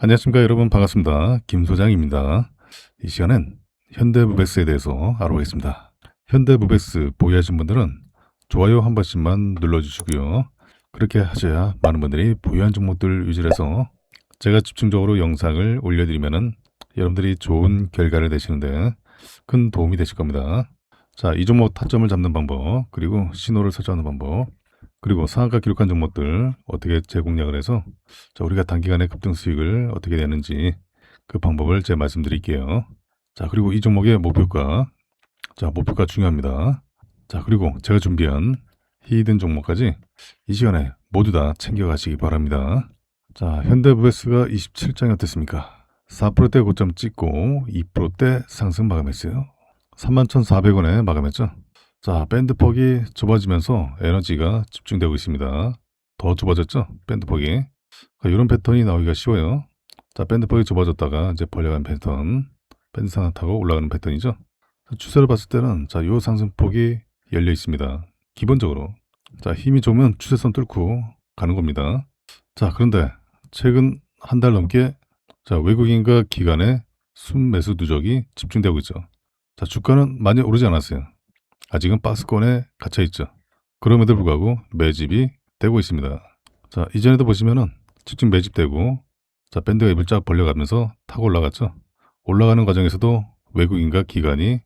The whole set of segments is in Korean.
안녕하십니까 여러분, 반갑습니다. 김 소장입니다. 이 시간엔 현대무베스에 대해서 알아보겠습니다. 현대무베스 보유하신 분들은 좋아요 한 번씩만 눌러주시고요. 그렇게 하셔야 많은 분들이 보유한 종목들 위주로 해서 제가 집중적으로 영상을 올려드리면은 여러분들이 좋은 결과를 내시는데 큰 도움이 되실 겁니다. 자, 이 종목 타점을 잡는 방법, 그리고 신호를 설정하는 방법, 그리고 상한가 기록한 종목들 어떻게 재공략을 해서 자, 우리가 단기간에 급등 수익을 어떻게 내는지 그 방법을 제가 말씀드릴게요. 자, 그리고 이 종목의 목표가, 자, 목표가 중요합니다. 자, 그리고 제가 준비한 히든 종목까지 이 시간에 모두 다 챙겨가시기 바랍니다. 자, 현대무베스가 27장이 어땠습니까? 4%대 고점 찍고 2%대 상승 마감했어요. 31,400원에 마감했죠. 자, 밴드폭이 좁아지면서 에너지가 집중되고 있습니다. 더 좁아졌죠? 밴드폭이. 이런 패턴이 나오기가 쉬워요. 자, 밴드폭이 좁아졌다가 이제 벌려가는 패턴, 밴드 상승 타고 올라가는 패턴이죠. 추세를 봤을 때는 자, 요 상승폭이 열려 있습니다. 기본적으로. 자, 힘이 좋으면 추세선 뚫고 가는 겁니다. 자, 그런데 최근 한 달 넘게 자, 외국인과 기관의 순매수 누적이 집중되고 있죠. 자, 주가는 많이 오르지 않았어요. 아직은 박스권에 갇혀있죠. 그럼에도 불구하고 매집이 되고 있습니다. 자, 이전에도 보시면은 집중 매집되고 자, 밴드가 입을 쫙 벌려가면서 타고 올라갔죠. 올라가는 과정에서도 외국인과 기관이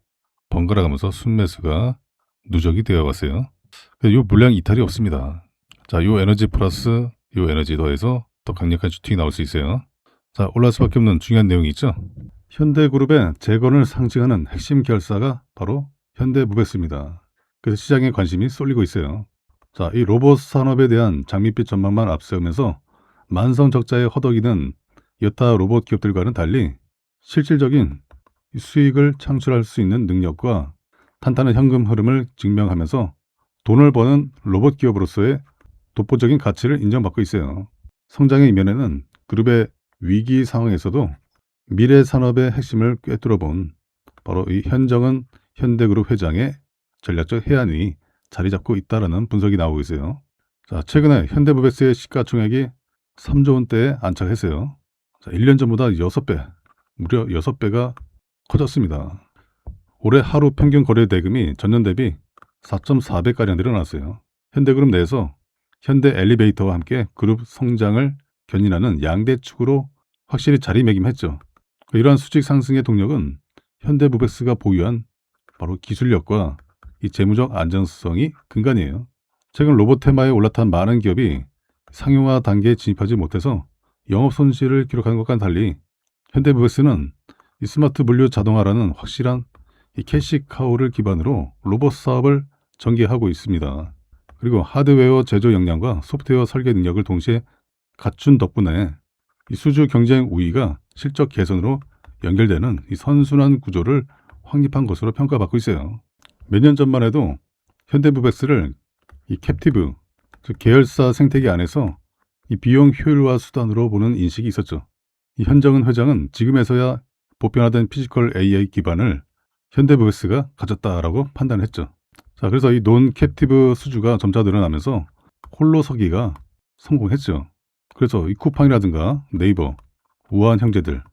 번갈아가면서 순매수가 누적이 되어 왔어요. 이 물량 이탈이 없습니다. 자, 요 에너지 플러스 요 에너지 더해서 더 강력한 슈팅이 나올 수 있어요. 자, 올라갈 수밖에 없는 중요한 내용이 있죠. 현대그룹의 재건을 상징하는 핵심 결사가 바로 현대무베스입니다. 그래서 시장에 관심이 쏠리고 있어요. 자, 이 로봇 산업에 대한 장밋빛 전망만 앞세우면서 만성 적자에 허덕이는 여타 로봇 기업들과는 달리 실질적인 수익을 창출할 수 있는 능력과 탄탄한 현금 흐름을 증명하면서 돈을 버는 로봇 기업으로서의 독보적인 가치를 인정받고 있어요. 성장의 이면에는 그룹의 위기 상황에서도 미래 산업의 핵심을 꿰뚫어 본 바로 이 현정은 현대그룹 회장의 전략적 해안이 자리 잡고 있다라는 분석이 나오고 있어요. 자, 최근에 현대무베스의 시가총액이 3조 원대에 안착했어요. 자, 1년 전보다 6배, 무려 6배가 커졌습니다. 올해 하루 평균 거래 대금이 전년 대비 4.4배가량 늘어났어요. 현대그룹 내에서 현대 엘리베이터와 함께 그룹 성장을 견인하는 양대 축으로 확실히 자리매김했죠. 이러한 수직 상승의 동력은 현대무베스가 보유한 바로 기술력과 이 재무적 안정성이 근간이에요. 최근 로봇 테마에 올라탄 많은 기업이 상용화 단계에 진입하지 못해서 영업 손실을 기록한 것과는 달리 현대무베스는 이 스마트 물류 자동화라는 확실한 이 캐시카우를 기반으로 로봇 사업을 전개하고 있습니다. 그리고 하드웨어 제조 역량과 소프트웨어 설계 능력을 동시에 갖춘 덕분에 이 수주 경쟁 우위가 실적 개선으로 연결되는 이 선순환 구조를 확립한 것으로 평가받고 있어요. 몇 년 전만 해도 현대무베스를 이 캡티브, 즉 계열사 생태계 안에서 이 비용 효율화 수단으로 보는 인식이 있었죠. 이 현정은 회장은 지금에서야 보편화된 피지컬 AI 기반을 현대무베스가 가졌다라고 판단했죠. 자, 그래서 이 논 캡티브 수주가 점차 늘어나면서 홀로 서기가 성공했죠. 그래서 이 쿠팡이라든가 네이버, 우한 형제들,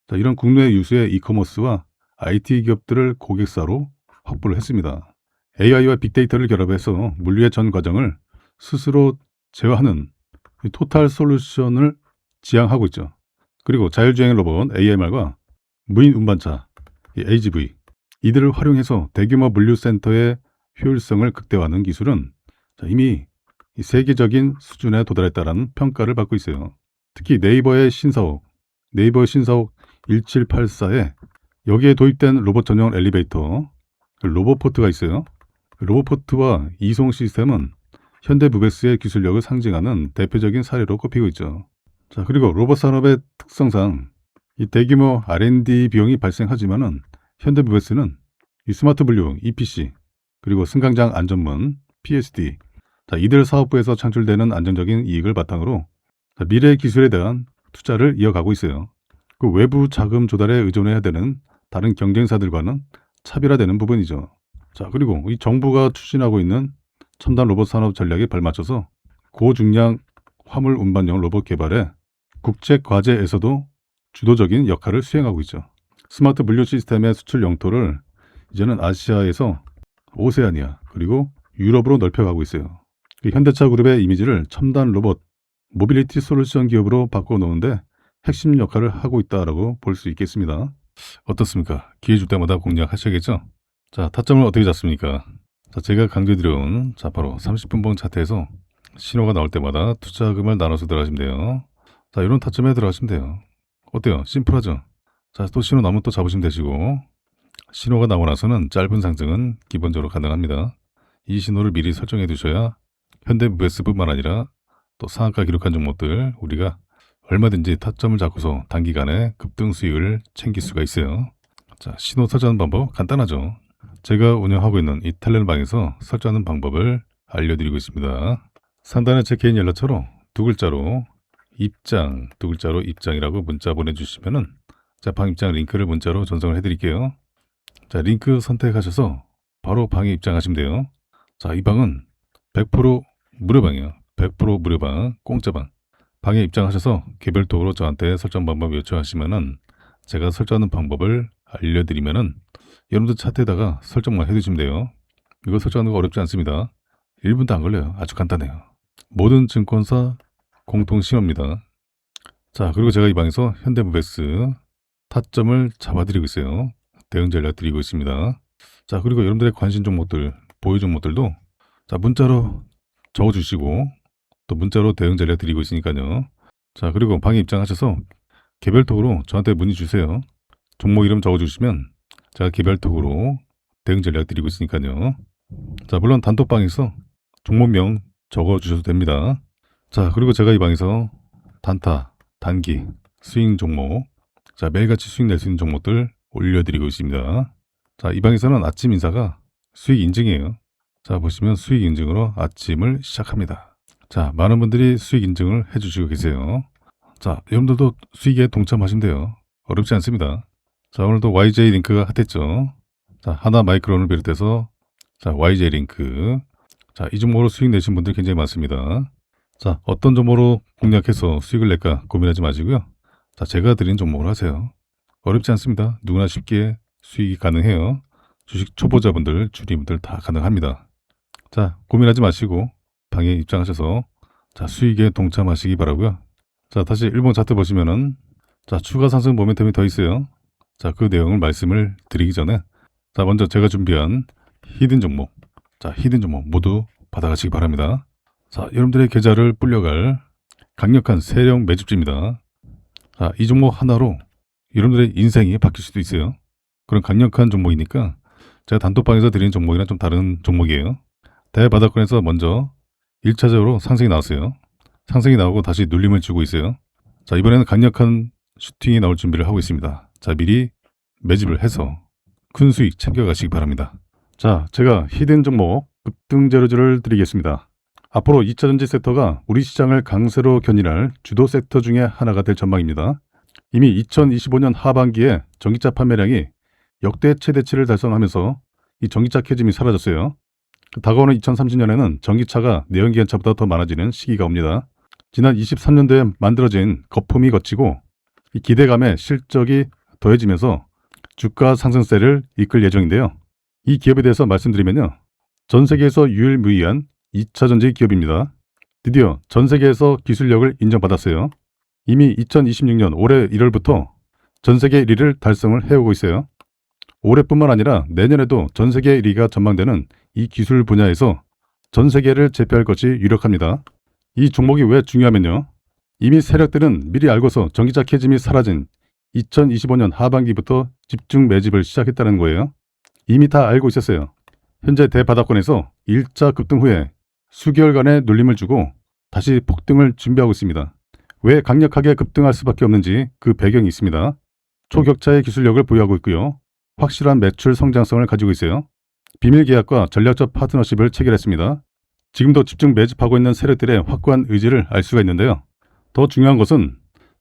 자, 이런 국내 유수의 이커머스와 IT 기업들을 고객사로 확보를 했습니다. AI와 빅데이터를 결합해서 물류의 전 과정을 스스로 제어하는 이 토탈 솔루션을 지향하고 있죠. 그리고 자율주행 로봇 AMR과 무인 운반차 AGV 이들을 활용해서 대규모 물류센터의 효율성을 극대화하는 기술은 이미 세계적인 수준에 도달했다는 평가를 받고 있어요. 특히 네이버 신사옥 1784에 여기에 도입된 로봇 전용 엘리베이터 로봇포트가 있어요. 로봇포트와 이송 시스템은 현대무베스의 기술력을 상징하는 대표적인 사례로 꼽히고 있죠. 자, 그리고 로봇 산업의 특성상 이 대규모 R&D 비용이 발생하지만은 현대무베스는 이 스마트 분류 EPC 그리고 승강장 안전문 PSD 자, 이들 사업부에서 창출되는 안정적인 이익을 바탕으로 미래 기술에 대한 투자를 이어가고 있어요. 그 외부 자금 조달에 의존해야 되는 다른 경쟁사들과는 차별화되는 부분이죠. 자, 그리고 이 정부가 추진하고 있는 첨단 로봇 산업 전략에 발맞춰서 고중량 화물 운반용 로봇 개발에 국제 과제에서도 주도적인 역할을 수행하고 있죠. 스마트 물류 시스템의 수출 영토를 이제는 아시아에서 오세아니아 그리고 유럽으로 넓혀가고 있어요. 현대차 그룹의 이미지를 첨단 로봇, 모빌리티 솔루션 기업으로 바꿔놓는데 핵심 역할을 하고 있다라고 볼 수 있겠습니다. 어떻습니까? 기회 줄 때마다 공략하셔야겠죠? 자, 타점을 어떻게 잡습니까? 자, 제가 강조드려온 바로 30분봉 차트에서 신호가 나올 때마다 투자금을 나눠서 들어가시면 돼요. 자, 이런 타점에 들어가시면 돼요. 어때요? 심플하죠? 자, 또 신호 나오면 또 잡으시면 되시고, 신호가 나오고 나서는 짧은 상승은 기본적으로 가능합니다. 이 신호를 미리 설정해 두셔야 현대무베스뿐만 아니라 또 상한가 기록한 종목들 우리가 얼마든지 타점을 잡고서 단기간에 급등 수익을 챙길 수가 있어요. 자, 신호 설정하는 방법 간단하죠. 제가 운영하고 있는 이 텔레방에서 설정하는 방법을 알려드리고 있습니다. 상단에 제 개인 연락처로 두 글자로 입장, 두 글자로 입장이라고 문자 보내주시면은 자, 방 입장 링크를 문자로 전송을 해드릴게요. 자, 링크 선택하셔서 바로 방에 입장하시면 돼요. 자, 이 방은 100% 무료방이에요. 100% 무료방, 공짜방. 방에 입장하셔서 개별톡으로 저한테 설정 방법 요청하시면은 제가 설정하는 방법을 알려드리면은 여러분들 차트에다가 설정만 해두시면 돼요. 이거 설정하는 거 어렵지 않습니다. 1분도 안 걸려요. 아주 간단해요. 모든 증권사 공통 신호입니다. 자, 그리고 제가 이 방에서 현대무베스 타점을 잡아드리고 있어요. 대응 전략 드리고 있습니다. 자, 그리고 여러분들의 관심 종목들, 보유 종목들도 자, 문자로 적어주시고 또 문자로 대응 전략 드리고 있으니까요. 자, 그리고 방에 입장하셔서 개별톡으로 저한테 문의 주세요. 종목 이름 적어주시면 제가 개별톡으로 대응 전략 드리고 있으니까요. 자, 물론 단톡방에서 종목명 적어주셔도 됩니다. 자, 그리고 제가 이 방에서 단타, 단기, 스윙 종목, 자, 매일같이 수익 낼 수 있는 종목들 올려드리고 있습니다. 자, 이 방에서는 아침 인사가 수익 인증이에요. 자, 보시면 수익 인증으로 아침을 시작합니다. 자, 많은 분들이 수익 인증을 해주시고 계세요. 자, 여러분들도 수익에 동참하시면 돼요. 어렵지 않습니다. 자, 오늘도 YJ 링크가 핫했죠. 자, 하나 마이크론을 비롯해서 자, YJ 링크. 자, 이 종목으로 수익 내신 분들 굉장히 많습니다. 자, 어떤 종목으로 공략해서 수익을 낼까 고민하지 마시고요. 자, 제가 드린 종목을 하세요. 어렵지 않습니다. 누구나 쉽게 수익이 가능해요. 주식 초보자분들, 주리분들 다 가능합니다. 자, 고민하지 마시고 방에 입장하셔서 자, 수익에 동참하시기 바라고요. 자, 다시 일봉 차트 보시면은 자, 추가 상승 모멘텀이 더 있어요. 자, 그 내용을 말씀을 드리기 전에 자, 먼저 제가 준비한 히든 종목, 자, 히든 종목 모두 받아가시기 바랍니다. 자, 여러분들의 계좌를 불려갈 강력한 세력 매집지입니다. 자, 이 종목 하나로 여러분들의 인생이 바뀔 수도 있어요. 그런 강력한 종목이니까 제가 단톡방에서 드리는 종목이랑 좀 다른 종목이에요. 대바닥권에서 먼저 1차적으로 상승이 나왔어요. 상승이 나오고 다시 눌림을 주고 있어요. 자, 이번에는 강력한 슈팅이 나올 준비를 하고 있습니다. 자, 미리 매집을 해서 큰 수익 챙겨가시기 바랍니다. 자, 제가 히든 종목 급등 재료주를 드리겠습니다. 앞으로 2차전지 섹터가 우리 시장을 강세로 견인할 주도 섹터 중에 하나가 될 전망입니다. 이미 2025년 하반기에 전기차 판매량이 역대 최대치를 달성하면서 이 전기차 캐즘이 사라졌어요. 다가오는 2030년에는 전기차가 내연기관차보다 더 많아지는 시기가 옵니다. 지난 23년도에 만들어진 거품이 거치고 이 기대감에 실적이 더해지면서 주가 상승세를 이끌 예정인데요. 이 기업에 대해서 말씀드리면요. 전 세계에서 유일무이한 2차전지 기업입니다. 드디어 전 세계에서 기술력을 인정받았어요. 이미 2026년 올해 1월부터 전 세계 1위를 달성을 해오고 있어요. 올해뿐만 아니라 내년에도 전 세계 1위가 전망되는 이 기술 분야에서 전 세계를 제패할 것이 유력합니다. 이 종목이 왜 중요하면요. 이미 세력들은 미리 알고서 전기차 캐즘이 사라진 2025년 하반기부터 집중 매집을 시작했다는 거예요. 이미 다 알고 있었어요. 현재 대바닥권에서 1차 급등 후에 수개월간의 눌림을 주고 다시 폭등을 준비하고 있습니다. 왜 강력하게 급등할 수밖에 없는지 그 배경이 있습니다. 초격차의 기술력을 보유하고 있고요. 확실한 매출 성장성을 가지고 있어요. 비밀 계약과 전략적 파트너십을 체결했습니다. 지금도 집중 매집하고 있는 세력들의 확고한 의지를 알 수가 있는데요. 더 중요한 것은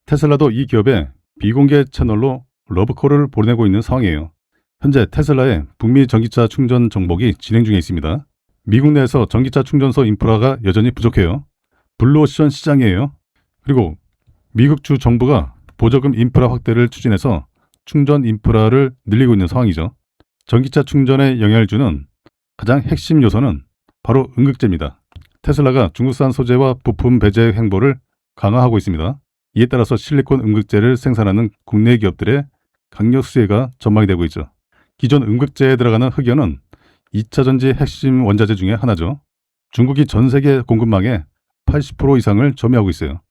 테슬라도 이 기업에 비공개 채널로 러브콜을 보내고 있는 상황이에요. 현재 테슬라의 북미 전기차 충전 정복이 진행 중에 있습니다. 미국 내에서 전기차 충전소 인프라가 여전히 부족해요. 블루오션 시장이에요. 그리고 미국 주 정부가 보조금 인프라 확대를 추진해서 충전 인프라를 늘리고 있는 상황이죠. 전기차 충전에 영향을 주는 가장 핵심 요소는 바로 음극재입니다. 테슬라가 중국산 소재와 부품 배제 행보를 강화하고 있습니다. 이에 따라서 실리콘 음극재를 생산하는 국내 기업들의 강력 수혜가 전망이 되고 있죠. 기존 음극재에 들어가는 흑연은 2차 전지 핵심 원자재 중에 하나죠. 중국이 전 세계 공급망의 80% 이상을 점유하고 있어요.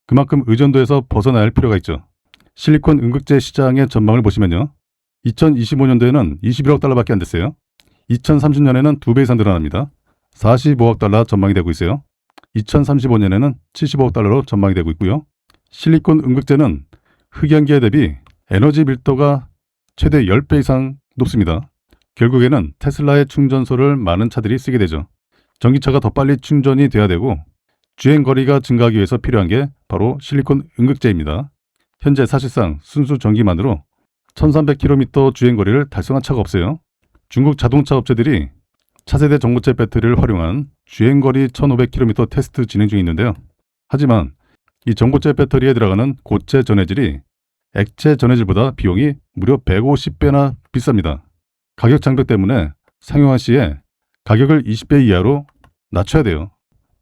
그만큼 의존도에서 벗어날 필요가 있죠. 실리콘 음극재 시장의 전망을 보시면요. 2025년도에는 21억 달러밖에 안 됐어요. 2030년에는 2배 이상 늘어납니다. 45억 달러 전망이 되고 있어요. 2035년에는 75억 달러로 전망이 되고 있고요. 실리콘 음극재는 흑연기에 대비 에너지 밀도가 최대 10배 이상 높습니다. 결국에는 테슬라의 충전소를 많은 차들이 쓰게 되죠. 전기차가 더 빨리 충전이 돼야 되고 주행거리가 증가하기 위해서 필요한 게 바로 실리콘 음극재입니다. 현재 사실상 순수 전기만으로 1300km 주행거리를 달성한 차가 없어요. 중국 자동차 업체들이 차세대 전고체 배터리를 활용한 주행거리 1500km 테스트 진행 중에 있는데요. 하지만 이 전고체 배터리에 들어가는 고체 전해질이 액체 전해질보다 비용이 무려 150배나 비쌉니다. 가격 장벽 때문에 상용화 시에 가격을 20배 이하로 낮춰야 돼요.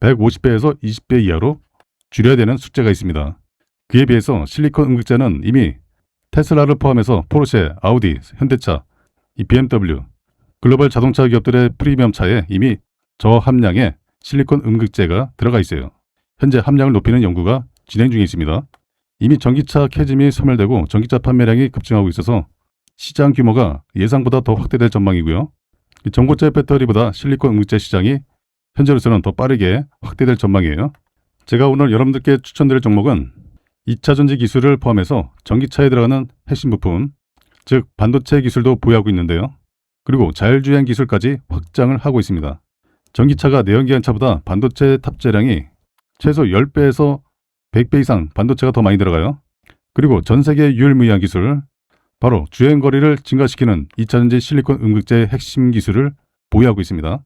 150배에서 20배 이하로 줄여야 되는 숙제가 있습니다. 그에 비해서 실리콘 음극재는 이미 테슬라를 포함해서 포르쉐, 아우디, 현대차, BMW, 글로벌 자동차 기업들의 프리미엄 차에 이미 저함량의 실리콘 음극재가 들어가 있어요. 현재 함량을 높이는 연구가 진행 중에 있습니다. 이미 전기차 캐즘이 소멸되고 전기차 판매량이 급증하고 있어서 시장 규모가 예상보다 더 확대될 전망이고요. 전고체 배터리보다 실리콘 음극재 시장이 현재로서는 더 빠르게 확대될 전망이에요. 제가 오늘 여러분들께 추천드릴 종목은 2차 전지 기술을 포함해서 전기차에 들어가는 핵심 부품, 즉 반도체 기술도 보유하고 있는데요. 그리고 자율주행 기술까지 확장을 하고 있습니다. 전기차가 내연기관차보다 반도체 탑재량이 최소 10배에서 100배 이상 반도체가 더 많이 들어가요. 그리고 전 세계 유일무이한 기술, 바로 주행거리를 증가시키는 2차전지 실리콘 음극재의 핵심 기술을 보유하고 있습니다.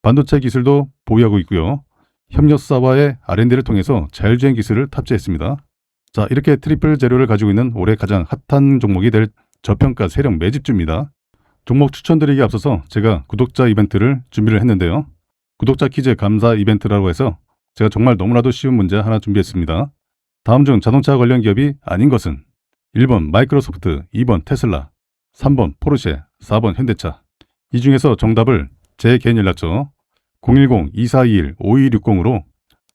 반도체 기술도 보유하고 있고요. 협력사와의 R&D를 통해서 자율주행 기술을 탑재했습니다. 자, 이렇게 트리플 재료를 가지고 있는 올해 가장 핫한 종목이 될 저평가 세력 매집주입니다. 종목 추천드리기에 앞서서 제가 구독자 이벤트를 준비를 했는데요. 구독자 퀴즈 감사 이벤트라고 해서 제가 정말 너무나도 쉬운 문제 하나 준비했습니다. 다음 중 자동차 관련 기업이 아닌 것은 1번 마이크로소프트, 2번 테슬라, 3번 포르쉐, 4번 현대차. 이 중에서 정답을 제 개인 연락처 010-2421-5260으로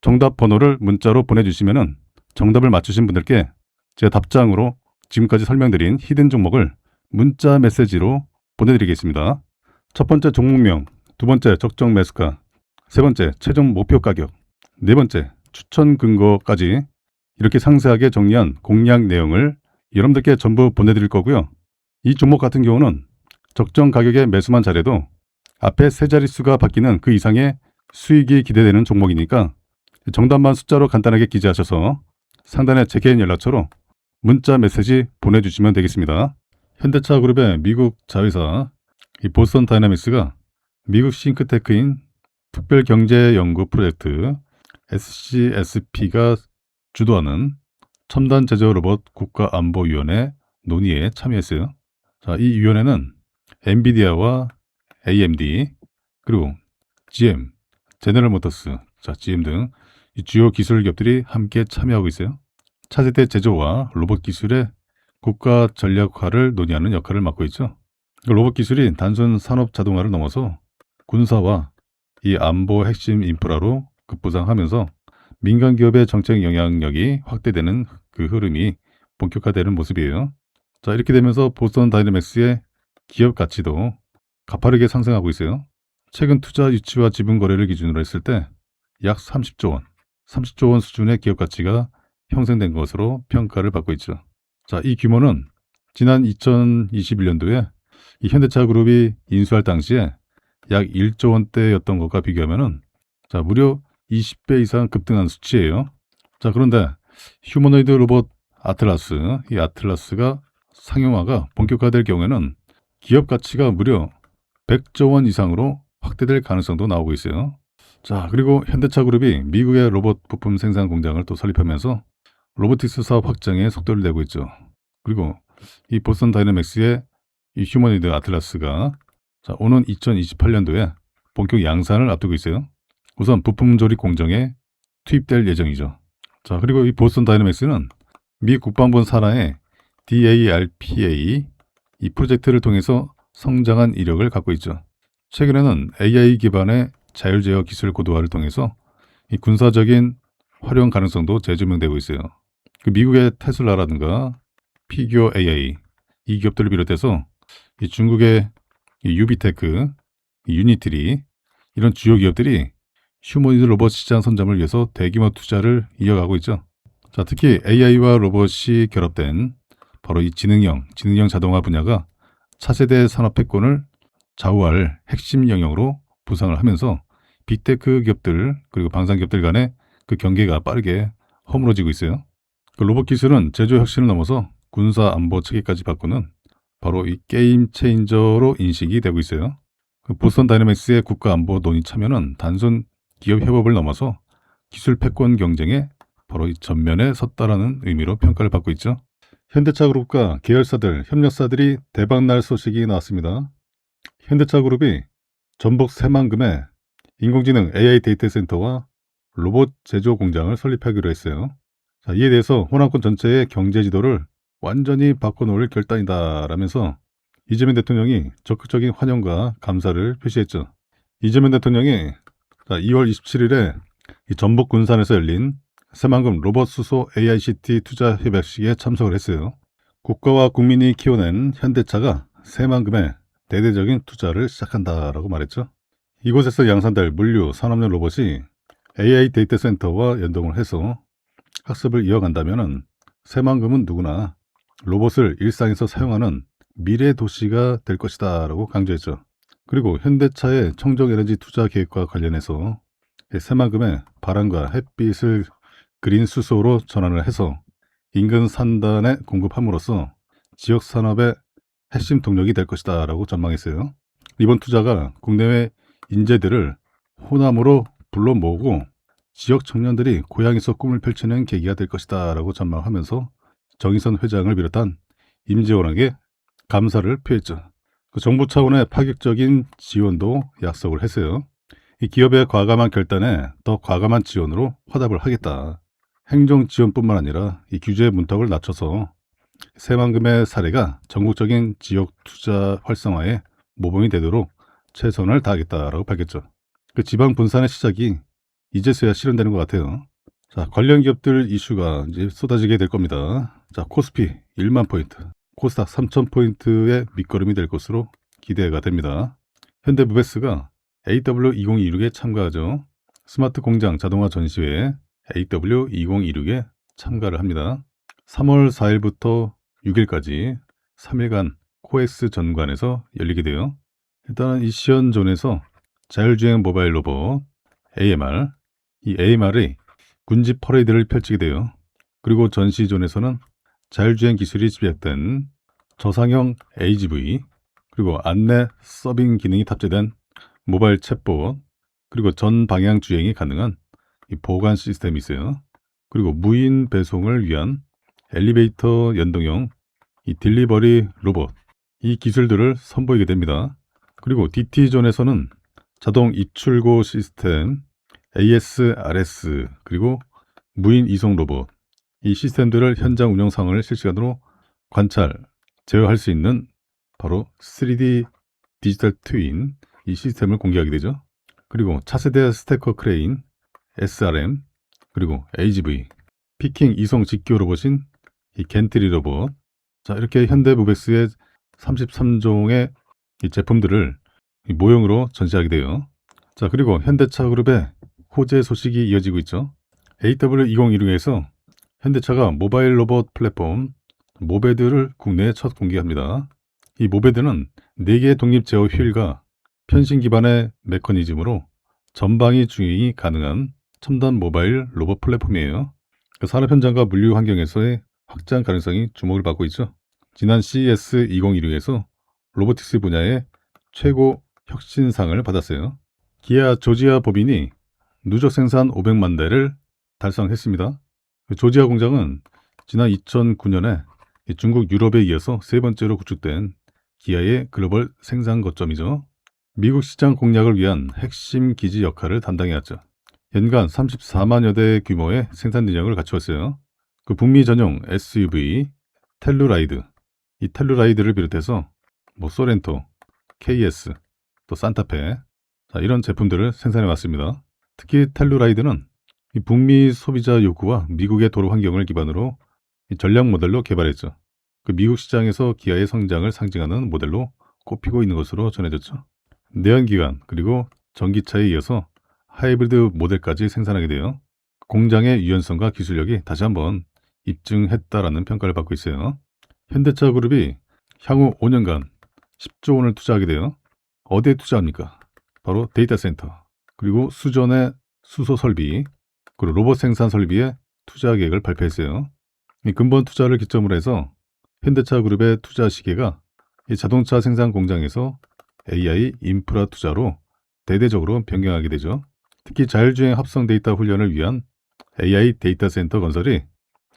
정답 번호를 문자로 보내주시면 정답을 맞추신 분들께 제가 답장으로 지금까지 설명드린 히든 종목을 문자 메시지로 보내드리겠습니다. 첫 번째 종목명, 두 번째 적정 매수가, 세 번째 최종 목표 가격, 네 번째 추천 근거까지 이렇게 상세하게 정리한 공략 내용을 여러분들께 전부 보내드릴 거고요. 이 종목 같은 경우는 적정 가격에 매수만 잘해도 앞에 세 자릿수가 바뀌는 그 이상의 수익이 기대되는 종목이니까 정답만 숫자로 간단하게 기재하셔서 상단에 제 개인 연락처로 문자 메시지 보내주시면 되겠습니다. 현대차 그룹의 미국 자회사 이 보스턴 다이나믹스가 미국 싱크테크인 특별경제연구 프로젝트 SCSP가 주도하는 첨단 제조 로봇 국가안보위원회 논의에 참여했어요. 자, 이 위원회는 엔비디아와 AMD 그리고 GM, 제너럴모터스, GM 등 이 주요 기술 기업들이 함께 참여하고 있어요. 차세대 제조와 로봇 기술의 국가 전략화를 논의하는 역할을 맡고 있죠. 로봇 기술이 단순 산업 자동화를 넘어서 군사와 이 안보 핵심 인프라로 급부상하면서 민간 기업의 정책 영향력이 확대되는 그 흐름이 본격화되는 모습이에요. 자, 이렇게 되면서 보스턴 다이내믹스의 기업 가치도 가파르게 상승하고 있어요. 최근 투자 유치와 지분 거래를 기준으로 했을 때 약 30조 원 수준의 기업 가치가 형성된 것으로 평가를 받고 있죠. 자, 이 규모는 지난 2021년도에 이 현대차 그룹이 인수할 당시에 약 1조 원대였던 것과 비교하면은 무려 20배 이상 급등한 수치예요. 자, 그런데 휴머노이드 로봇 아틀라스, 이 아틀라스가 상용화가 본격화될 경우에는 기업 가치가 무려 100조 원 이상으로 확대될 가능성도 나오고 있어요. 자, 그리고 현대차 그룹이 미국의 로봇 부품 생산 공장을 또 설립하면서 로보틱스 사업 확장에 속도를 내고 있죠. 그리고 이 보스턴 다이내믹스의 이 휴머니드 아틀라스가 오는 2028년도에 본격 양산을 앞두고 있어요. 우선 부품 조립 공정에 투입될 예정이죠. 그리고 이 보스턴 다이내믹스는 미 국방부 산하의 DARPA 이 프로젝트를 통해서 성장한 이력을 갖고 있죠. 최근에는 AI 기반의 자율제어 기술 고도화를 통해서 이 군사적인 활용 가능성도 재조명되고 있어요. 미국의 테슬라라든가 피규어 AI 이 기업들을 비롯해서 이 중국의 이 유비테크, 이 유니트리 이런 주요 기업들이 휴머니드 로봇 시장 선점을 위해서 대규모 투자를 이어가고 있죠. 특히 AI와 로봇이 결합된 바로 이 지능형 자동화 분야가 차세대 산업 패권을 좌우할 핵심 영역으로 부상을 하면서 빅테크 기업들 그리고 방산 기업들 간의 그 경계가 빠르게 허물어지고 있어요. 로봇 기술은 제조 혁신을 넘어서 군사 안보 체계까지 바꾸는 바로 이 게임 체인저로 인식이 되고 있어요. 보스턴 다이내믹스의 국가 안보 논의 참여는 단순 기업 협업을 넘어서 기술 패권 경쟁에 바로 이 전면에 섰다라는 의미로 평가를 받고 있죠. 현대차 그룹과 계열사들, 협력사들이 대박날 소식이 나왔습니다. 현대차 그룹이 전북 새만금에 인공지능 AI 데이터 센터와 로봇 제조 공장을 설립하기로 했어요. 이에 대해서 호남권 전체의 경제 지도를 완전히 바꿔놓을 결단이다 라면서 이재명 대통령이 적극적인 환영과 감사를 표시했죠. 이재명 대통령이 2월 27일에 전북 군산에서 열린 새만금 로봇 수소 AICT 투자 협약식에 참석을 했어요. 국가와 국민이 키워낸 현대차가 새만금에 대대적인 투자를 시작한다라고 말했죠. 이곳에서 양산될 물류, 산업용 로봇이 AI 데이터 센터와 연동을 해서 학습을 이어간다면 새만금은 누구나 로봇을 일상에서 사용하는 미래 도시가 될 것이다 라고 강조했죠. 그리고 현대차의 청정에너지 투자 계획과 관련해서 새만금의 바람과 햇빛을 그린 수소로 전환을 해서 인근 산단에 공급함으로써 지역 산업의 핵심 동력이 될 것이다 라고 전망했어요. 이번 투자가 국내외 인재들을 호남으로 불러 모으고 지역 청년들이 고향에서 꿈을 펼치는 계기가 될 것이다 라고 전망하면서 정의선 회장을 비롯한 임재원에게 감사를 표했죠. 정부 차원의 파격적인 지원도 약속을 했어요. 이 기업의 과감한 결단에 더 과감한 지원으로 화답을 하겠다. 행정 지원뿐만 아니라 이 규제 문턱을 낮춰서 새만금의 사례가 전국적인 지역 투자 활성화에 모범이 되도록 최선을 다하겠다라고 밝혔죠. 지방 분산의 시작이 이제서야 실현되는 것 같아요. 관련 기업들 이슈가 이제 쏟아지게 될 겁니다. 코스피 1만 포인트, 코스닥 3,000포인트의 밑거름이 될 것으로 기대가 됩니다. 현대무베스가 AW2026에 참가하죠. 스마트 공장 자동화 전시회에 AW2026에 참가를 합니다. 3월 4일부터 6일까지 3일간 코엑스 전관에서 열리게 돼요. 일단은 이 시연존에서 자율주행 모바일 로봇 AMR, 이 AMR의 군지 퍼레이드를 펼치게 돼요. 그리고 전시존에서는 자율주행 기술이 집약된 저상형 AGV, 그리고 안내 서빙 기능이 탑재된 모바일 챗봇, 그리고 전 방향 주행이 가능한 이 보관 시스템이 있어요. 그리고 무인 배송을 위한 엘리베이터 연동형 이 딜리버리 로봇, 이 기술들을 선보이게 됩니다. 그리고 DT존에서는 자동 입출고 시스템 ASRS, 그리고 무인 이송 로봇, 이 시스템들을 현장 운영 상황을 실시간으로 관찰, 제어할 수 있는 바로 3D 디지털 트윈 이 시스템을 공개하게 되죠. 그리고 차세대 스태커 크레인 SRM, 그리고 AGV, 피킹 이송 직교 로봇인 이 겐트리 로봇, 이렇게 현대무베스의 33종의 이 제품들을 이 모형으로 전시하게 돼요. 그리고 현대차 그룹의 호재 소식이 이어지고 있죠. AW2016에서 현대차가 모바일 로봇 플랫폼 모베드를 국내에 첫 공개합니다. 이 모베드는 4개의 독립 제어 휠과 편신 기반의 메커니즘으로 전방위 주행이 가능한 첨단 모바일 로봇 플랫폼이에요. 산업 현장과 물류 환경에서의 확장 가능성이 주목을 받고 있죠. 지난 CES 2016에서 로보틱스 분야의 최고 혁신상을 받았어요. 기아 조지아 법인이 누적 생산 500만 대를 달성했습니다. 조지아 공장은 지난 2009년에 중국 유럽에 이어서 세 번째로 구축된 기아의 글로벌 생산 거점이죠. 미국 시장 공략을 위한 핵심 기지 역할을 담당해왔죠. 연간 34만여 대 규모의 생산 능력을 갖추었어요. 그 북미 전용 SUV 텔루라이드, 이 텔루라이드를 비롯해서 소렌토, KS, 또 산타페, 이런 제품들을 생산해 왔습니다. 특히 텔루라이드는 이 북미 소비자 욕구와 미국의 도로 환경을 기반으로 이 전략 모델로 개발했죠. 그 미국 시장에서 기아의 성장을 상징하는 모델로 꼽히고 있는 것으로 전해졌죠. 내연기관 그리고 전기차에 이어서 하이브리드 모델까지 생산하게 되어 공장의 유연성과 기술력이 다시 한번 입증했다라는 평가를 받고 있어요. 현대차 그룹이 향후 5년간 10조 원을 투자하게 되어 어디에 투자합니까? 바로 데이터 센터, 그리고 수전의 수소 설비, 그리고 로봇 생산 설비에 투자 계획을 발표했어요. 이 근본 투자를 기점으로 해서 현대차 그룹의 투자 시계가 이 자동차 생산 공장에서 AI 인프라 투자로 대대적으로 변경하게 되죠. 특히 자율주행 합성 데이터 훈련을 위한 AI 데이터 센터 건설이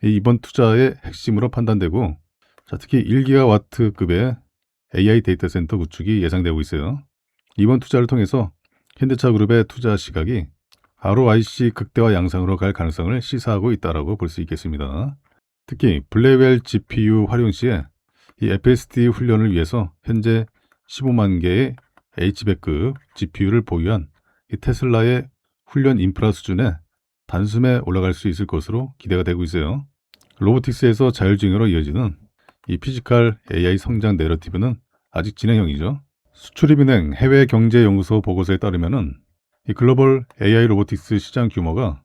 이번 투자의 핵심으로 판단되고, 특히 1기가와트급의 AI 데이터 센터 구축이 예상되고 있어요. 이번 투자를 통해서 현대차 그룹의 투자 시각이 ROIC 극대화 양상으로 갈 가능성을 시사하고 있다고 볼 수 있겠습니다. 특히 블레웰 GPU 활용 시에 이 FSD 훈련을 위해서 현재 15만 개의 H백급 GPU를 보유한 이 테슬라의 훈련 인프라 수준에 단숨에 올라갈 수 있을 것으로 기대가 되고 있어요. 로보틱스에서 자율주행으로 이어지는 이 피지컬 AI 성장 내러티브는 아직 진행형이죠. 수출입은행 해외경제연구소 보고서에 따르면은 이 글로벌 AI 로보틱스 시장 규모가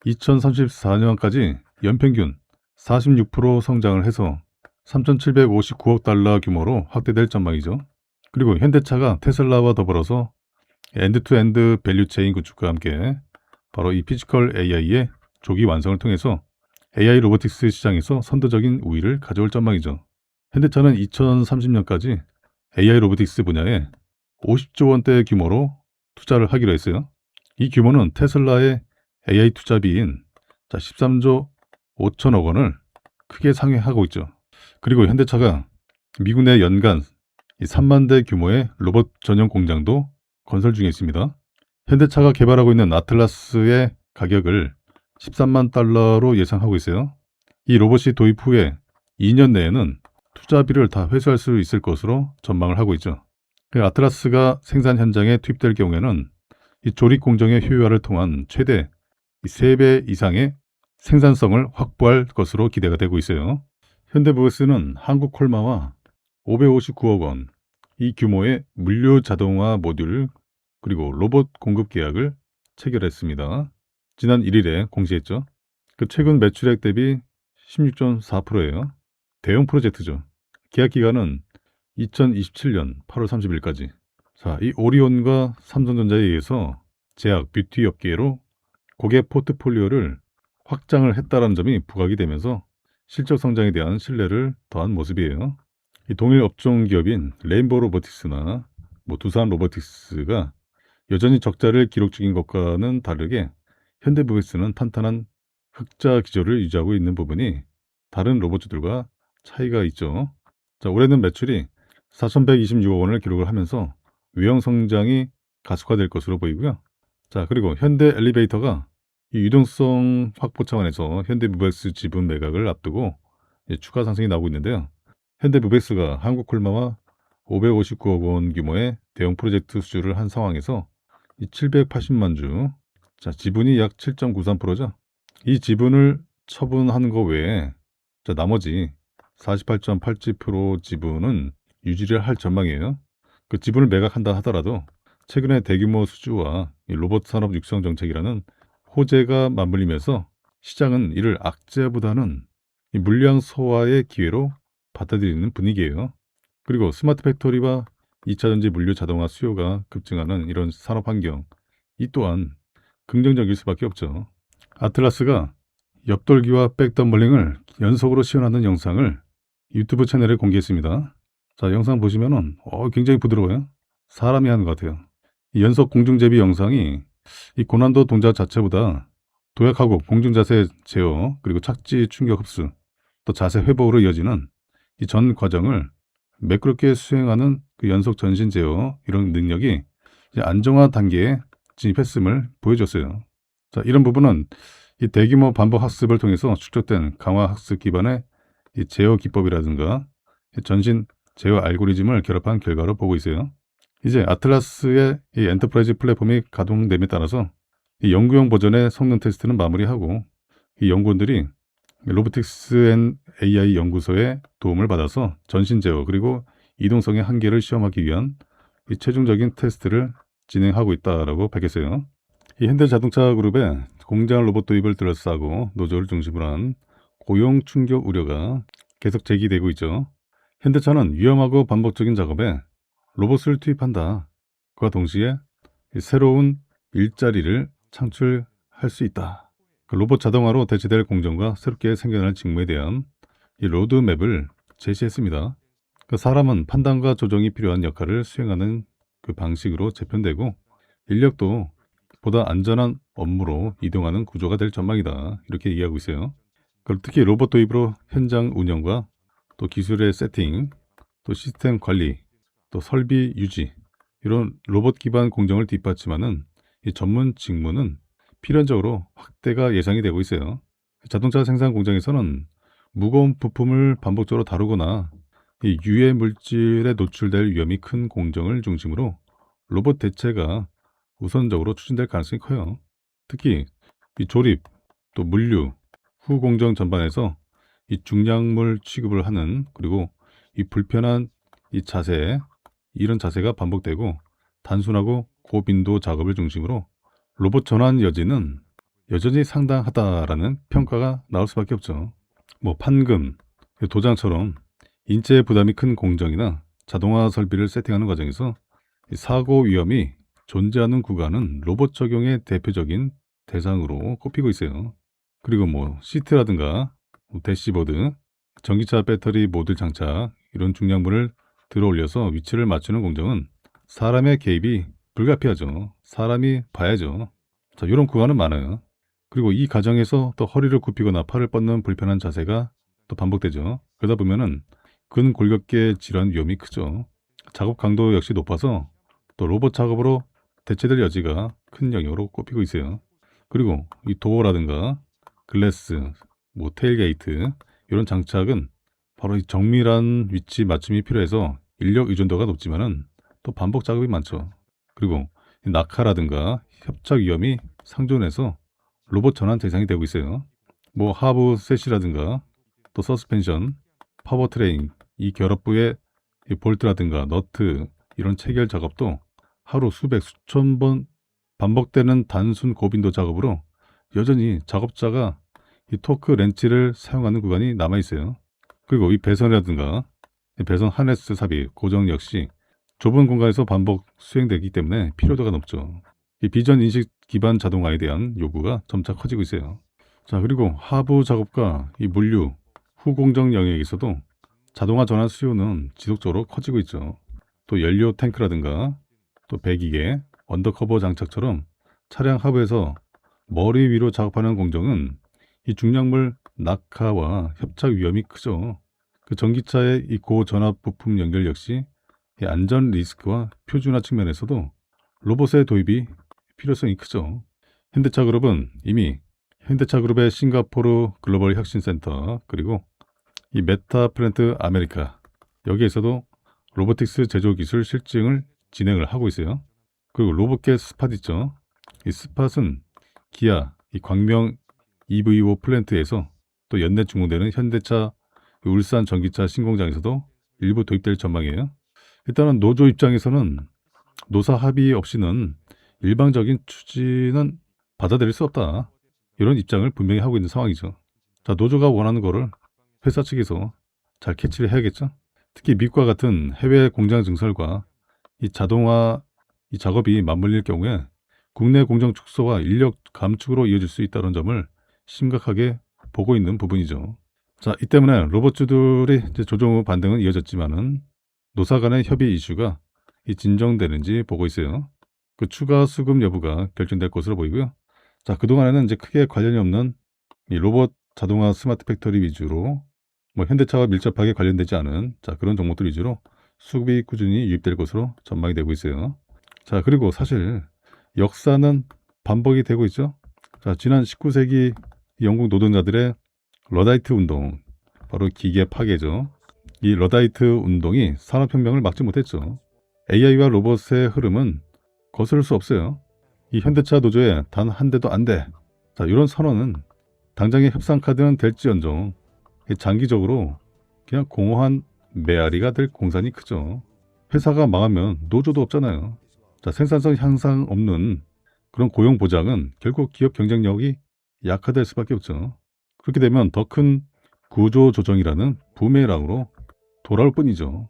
2034년까지 연평균 46% 성장을 해서 3,759억 달러 규모로 확대될 전망이죠. 그리고 현대차가 테슬라와 더불어서 엔드투엔드 밸류체인 구축과 함께 바로 이 피지컬 AI의 조기 완성을 통해서 AI 로보틱스 시장에서 선도적인 우위를 가져올 전망이죠. 현대차는 2030년까지 AI 로보틱스 분야에 50조 원대 규모로 투자를 하기로 했어요. 이 규모는 테슬라의 AI 투자비인 13조 5천억 원을 크게 상회하고 있죠. 그리고 현대차가 미국 내 연간 3만 대 규모의 로봇 전용 공장도 건설 중에 있습니다. 현대차가 개발하고 있는 아틀라스의 가격을 13만 달러로 예상하고 있어요. 이 로봇이 도입 후에 2년 내에는 투자비를 다 회수할 수 있을 것으로 전망을 하고 있죠. 아틀라스가 생산 현장에 투입될 경우에는 이 조립 공정의 효율화를 통한 최대 3배 이상의 생산성을 확보할 것으로 기대가 되고 있어요. 현대모비스는 한국콜마와 559억 원, 이 규모의 물류 자동화 모듈 그리고 로봇 공급 계약을 체결했습니다. 지난 1일에 공시했죠. 그 최근 매출액 대비 16.4%예요. 대형 프로젝트죠. 계약 기간은 2027년 8월 30일까지. 이 오리온과 삼성전자에 의해서 제약, 뷰티 업계로 고객 포트폴리오를 확장을 했다는 점이 부각이 되면서 실적 성장에 대한 신뢰를 더한 모습이에요. 이 동일 업종 기업인 레인보우 로보틱스나 두산 로보틱스가 여전히 적자를 기록 중인 것과는 다르게 현대모비스는 탄탄한 흑자 기조를 유지하고 있는 부분이 다른 로봇주들과 차이가 있죠. 올해는 매출이 4,126억 원을 기록을 하면서 외형 성장이 가속화될 것으로 보이고요. 그리고 현대 엘리베이터가 이 유동성 확보 차원에서 현대모비스 지분 매각을 앞두고 추가 상승이 나오고 있는데요. 현대모비스가 한국콜마와 559억 원 규모의 대형 프로젝트 수주를 한 상황에서 이 780만 주, 지분이 약 7.93%죠. 이 지분을 처분하는 것 외에 나머지 48.87% 지분은 유지를 할 전망이에요. 그 지분을 매각한다 하더라도 최근에 대규모 수주와 로봇 산업 육성 정책이라는 호재가 맞물리면서 시장은 이를 악재보다는 물량 소화의 기회로 받아들이는 분위기예요. 그리고 스마트 팩토리와 2차전지 물류 자동화 수요가 급증하는 이런 산업 환경, 이 또한 긍정적일 수밖에 없죠. 아틀라스가 옆돌기와 백덤블링을 연속으로 시연하는 영상을 유튜브 채널에 공개했습니다. 영상 보시면은 굉장히 부드러워요. 사람이 하는 것 같아요. 이 연속 공중제비 영상이 이 고난도 동작 자체보다 도약하고 공중 자세 제어, 그리고 착지 충격 흡수, 또 자세 회복으로 이어지는 이 전 과정을 매끄럽게 수행하는 그 연속 전신 제어 이런 능력이 이제 안정화 단계에 진입했음을 보여줬어요. 자, 이런 부분은 이 대규모 반복 학습을 통해서 축적된 강화 학습 기반의 이 제어 기법이라든가 이 전신 제어 알고리즘을 결합한 결과로 보고 있어요. 이제 아틀라스의 이 엔터프라이즈 플랫폼이 가동됨에 따라서 이 연구용 버전의 성능 테스트는 마무리하고 이 연구원들이 로보틱스 앤 AI 연구소의 도움을 받아서 전신 제어 그리고 이동성의 한계를 시험하기 위한 이 최종적인 테스트를 진행하고 있다라고 밝혔어요. 이 현대자동차 그룹의 공장 로봇 도입을 둘러싸고 노조를 중심으로 한 고용 충격 우려가 계속 제기되고 있죠. 현대차는 위험하고 반복적인 작업에 로봇을 투입한다. 그와 동시에 이 새로운 일자리를 창출할 수 있다. 그 로봇 자동화로 대체될 공정과 새롭게 생겨날 직무에 대한 이 로드맵을 제시했습니다. 그 사람은 판단과 조정이 필요한 역할을 수행하는 그 방식으로 재편되고 인력도 보다 안전한 업무로 이동하는 구조가 될 전망이다. 이렇게 얘기하고 있어요. 그리고 특히 로봇 도입으로 현장 운영과 또 기술의 세팅, 또 시스템 관리, 또 설비 유지 이런 로봇 기반 공정을 뒷받침하는 이 전문 직무는 필연적으로 확대가 예상이 되고 있어요. 자동차 생산 공장에서는 무거운 부품을 반복적으로 다루거나 이 유해 물질에 노출될 위험이 큰 공정을 중심으로 로봇 대체가 우선적으로 추진될 가능성이 커요. 특히 이 조립, 또 물류, 후 공정 전반에서 이 중량물 취급을 하는 그리고 이 불편한 이 자세, 이런 자세가 반복되고 단순하고 고빈도 작업을 중심으로 로봇 전환 여지는 여전히 상당하다라는 평가가 나올 수밖에 없죠. 뭐 판금, 도장처럼 인체 부담이 큰 공정이나 자동화 설비를 세팅하는 과정에서 이 사고 위험이 존재하는 구간은 로봇 적용의 대표적인 대상으로 꼽히고 있어요. 그리고 뭐 시트라든가 대시보드, 전기차 배터리 모듈 장착 이런 중량물을 들어 올려서 위치를 맞추는 공정은 사람의 개입이 불가피하죠. 사람이 봐야죠. 자, 이런 구간은 많아요. 그리고 이 과정에서 또 허리를 굽히거나 팔을 뻗는 불편한 자세가 또 반복되죠. 그러다 보면은 근골격계 질환 위험이 크죠. 작업 강도 역시 높아서 또 로봇 작업으로 대체될 여지가 큰 영역으로 꼽히고 있어요. 그리고 이 도어라든가 글래스, 뭐 테일게이트 이런 장착은 바로 이 정밀한 위치 맞춤이 필요해서 인력 의존도가 높지만은 또 반복 작업이 많죠. 그리고 이 낙하라든가 협착 위험이 상존해서 로봇 전환 대상이 되고 있어요. 뭐 하부 셋이라든가 또 서스펜션, 파워트레인 이 결합부의 이 볼트라든가 너트 이런 체결 작업도 하루 수백 수천 번 반복되는 단순 고빈도 작업으로 여전히 작업자가 이 토크 렌치를 사용하는 구간이 남아 있어요. 그리고 이 배선이라든가 이 배선 하네스 삽입 고정 역시 좁은 공간에서 반복 수행되기 때문에 필요도가 높죠. 이 비전 인식 기반 자동화에 대한 요구가 점차 커지고 있어요. 자, 그리고 하부 작업과 이 물류, 후공정 영역에서도 자동화 전환 수요는 지속적으로 커지고 있죠. 또 연료 탱크라든가 또 배기계, 언더커버 장착처럼 차량 하부에서 머리 위로 작업하는 공정은 이 중량물 낙하와 협착 위험이 크죠. 그 전기차의 이 고전압 부품 연결 역시 이 안전 리스크와 표준화 측면에서도 로봇의 도입이 필요성이 크죠. 현대차 그룹은 이미 현대차 그룹의 싱가포르 글로벌 혁신센터 그리고 이 메타 플랜트 아메리카 여기에서도 로보틱스 제조 기술 실증을 진행을 하고 있어요. 그리고 로봇계 스팟 있죠. 이 스팟은 기아, 이 광명 EV5 플랜트에서 또 연내 준공되는 현대차 울산 전기차 신공장에서도 일부 도입될 전망이에요. 일단은 노조 입장에서는 노사 합의 없이는 일방적인 추진은 받아들일 수 없다. 이런 입장을 분명히 하고 있는 상황이죠. 자, 노조가 원하는 거를 회사 측에서 잘 캐치를 해야겠죠. 특히 미국과 같은 해외 공장 증설과 이 자동화 이 작업이 맞물릴 경우에 국내 공정 축소와 인력 감축으로 이어질 수 있다는 점을 심각하게 보고 있는 부분이죠. 자, 이 때문에 로봇주들이 이제 조정 후 반등은 이어졌지만은 노사 간의 협의 이슈가 이 진정되는지 보고 있어요. 그 추가 수급 여부가 결정될 것으로 보이고요. 자, 그동안에는 이제 크게 관련이 없는 이 로봇 자동화 스마트 팩토리 위주로 뭐 현대차와 밀접하게 관련되지 않은 그런 종목들 위주로 수급이 꾸준히 유입될 것으로 전망이 되고 있어요. 자, 그리고 사실 역사는 반복이 되고 있죠. 자, 지난 19세기 영국 노동자들의 러다이트 운동, 바로 기계 파괴죠. 이 러다이트 운동이 산업혁명을 막지 못했죠. AI와 로봇의 흐름은 거스를 수 없어요. 이 현대차 노조에 단 한 대도 안 돼. 자, 이런 선언은 당장의 협상 카드는 될지언정 장기적으로 그냥 공허한 메아리가 될 공산이 크죠. 회사가 망하면 노조도 없잖아요. 자, 생산성 향상 없는 그런 고용 보장은 결국 기업 경쟁력이 약화될 수밖에 없죠. 그렇게 되면 더 큰 구조 조정이라는 부메랑으로 돌아올 뿐이죠.